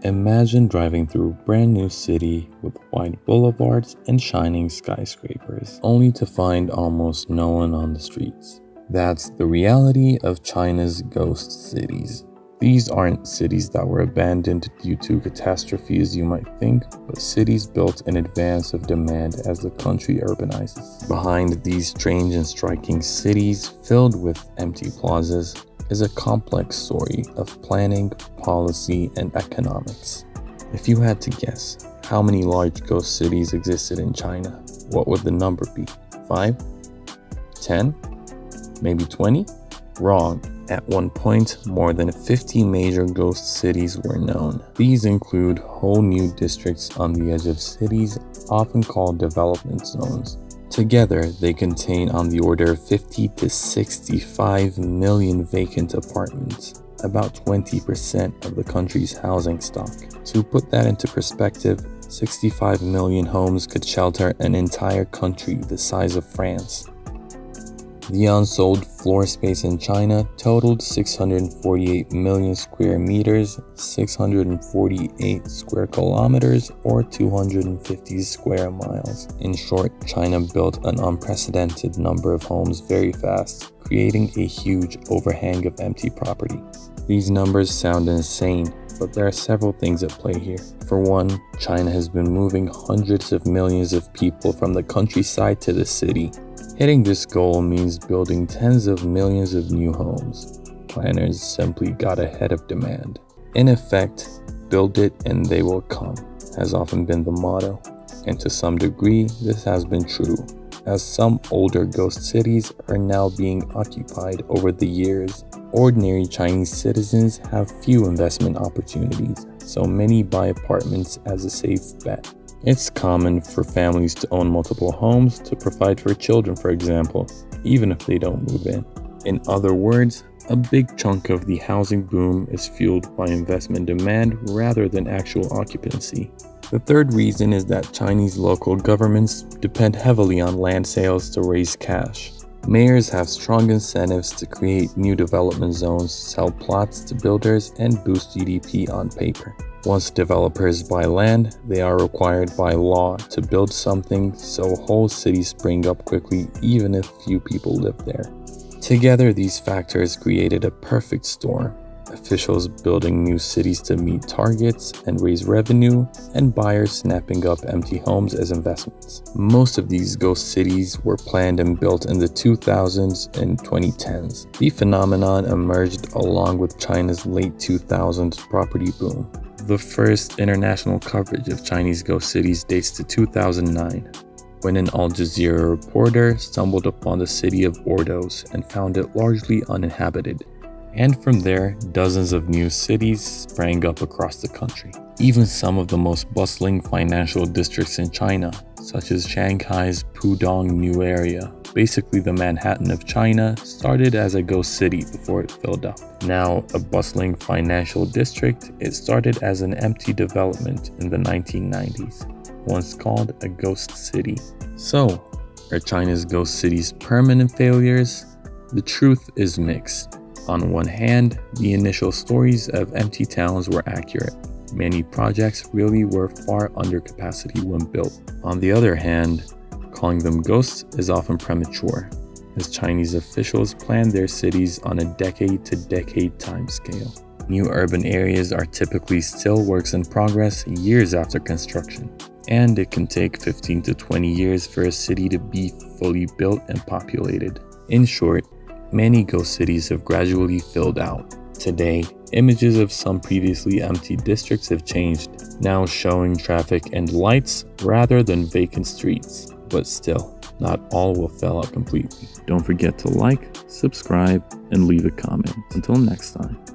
Imagine driving through a brand new city with wide boulevards and shining skyscrapers, only to find almost no one on the streets. That's the reality of China's ghost cities. These aren't cities that were abandoned due to catastrophes you might think, but cities built in advance of demand as the country urbanizes. Behind these strange and striking cities filled with empty plazas is a complex story of planning, policy, and economics. If you had to guess how many large ghost cities existed in China, what would the number be? 5? 10? Maybe 20? Wrong. At one point, more than 50 major ghost cities were known. These include whole new districts on the edge of cities, often called development zones. Together, they contain on the order of 50 to 65 million vacant apartments, about 20% of the country's housing stock. To put that into perspective, 65 million homes could shelter an entire country the size of France. The unsold floor space in China totaled 648 million square meters, 648 square kilometers, or 250 square miles. In short, China built an unprecedented number of homes very fast, creating a huge overhang of empty property. These numbers sound insane, but there are several things at play here. For one, China has been moving hundreds of millions of people from the countryside to the city. Hitting this goal means building tens of millions of new homes. Planners simply got ahead of demand. In effect, build it and they will come, has often been the motto. And to some degree, this has been true, as some older ghost cities are now being occupied over the years. Ordinary Chinese citizens have few investment opportunities, so many buy apartments as a safe bet. It's common for families to own multiple homes to provide for children, for example, even if they don't move in. In other words, a big chunk of the housing boom is fueled by investment demand rather than actual occupancy. The third reason is that Chinese local governments depend heavily on land sales to raise cash. Mayors have strong incentives to create new development zones, sell plots to builders, and boost GDP on paper. Once developers buy land, they are required by law to build something, so whole cities spring up quickly even if few people live there. Together, these factors created a perfect storm. Officials building new cities to meet targets and raise revenue, and buyers snapping up empty homes as investments. Most of these ghost cities were planned and built in the 2000s and 2010s. The phenomenon emerged along with China's late 2000s property boom. The first international coverage of Chinese ghost cities dates to 2009, when an Al Jazeera reporter stumbled upon the city of Ordos and found it largely uninhabited. And from there, dozens of new cities sprang up across the country. Even some of the most bustling financial districts in China, such as Shanghai's Pudong New Area, basically the Manhattan of China, started as a ghost city before it filled up. Now a bustling financial district, it started as an empty development in the 1990s, once called a ghost city. So, are China's ghost cities permanent failures? The truth is mixed. On one hand, the initial stories of empty towns were accurate. Many projects really were far under capacity when built. On the other hand, calling them ghosts is often premature, as Chinese officials plan their cities on a decade-to-decade timescale. New urban areas are typically still works in progress years after construction, and it can take 15 to 20 years for a city to be fully built and populated. In short, many ghost cities have gradually filled out. Today, images of some previously empty districts have changed, now showing traffic and lights rather than vacant streets. But still, not all will fill out completely. Don't forget to like, subscribe, and leave a comment. Until next time.